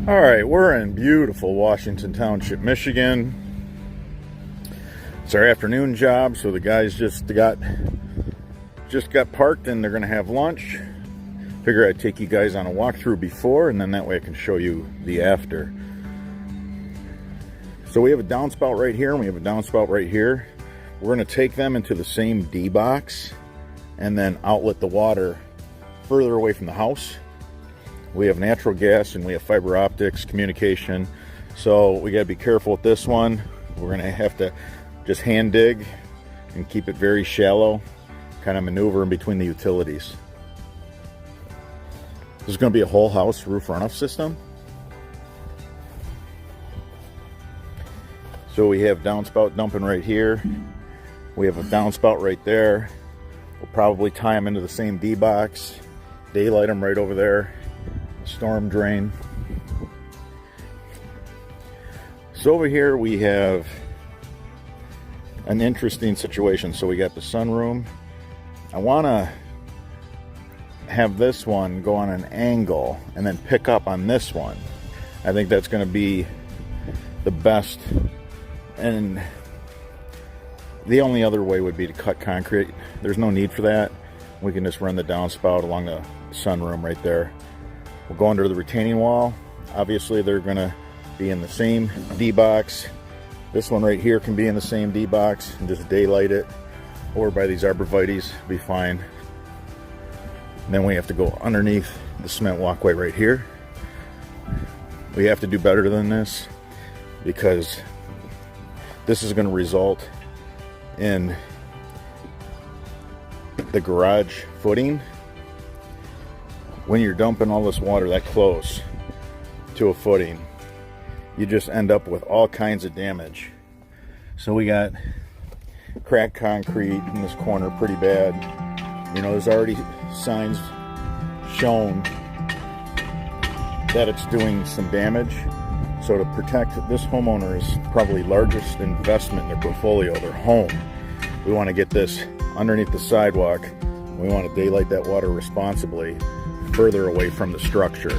All right, we're in beautiful Washington Township, Michigan. It's our afternoon job, so the guys just got parked and they're gonna have lunch. Figure I'd take you guys on a walkthrough before, and then that way I can show you the after. So we have a downspout right here and we have a downspout right here. We're gonna take them into the same D box and then outlet the water further away from the house. We have natural gas and we have fiber optics communication, so we got to be careful with this one. We're going to have to just hand dig and keep it very shallow, kind of maneuver in between the utilities. This is going to be a whole house roof runoff system. So we have downspout dumping right here. We have a downspout right there. We'll probably tie them into the same D box, daylight them right over there. Storm drain. So over here we have an interesting situation. So we got the sunroom. I want to have this one go on an angle and then pick up on this one. I think that's going to be the best, and the only other way would be to cut concrete. There's no need for that. We can just run the downspout along the sunroom right there. We'll go under the retaining wall. Obviously they're gonna be in the same D box. This one right here can be in the same D box and just daylight it, or by these arborvitaes, be fine. And then we have to go underneath the cement walkway right here. We have to do better than this, because this is gonna result in the garage footing. When you're dumping all this water that close to a footing, you just end up with all kinds of damage. So we got cracked concrete in this corner pretty bad. You know, there's already signs shown that it's doing some damage. So to protect this homeowner's probably largest investment in their portfolio, their home, we want to get this underneath the sidewalk. We want to daylight that water responsibly, further away from the structure.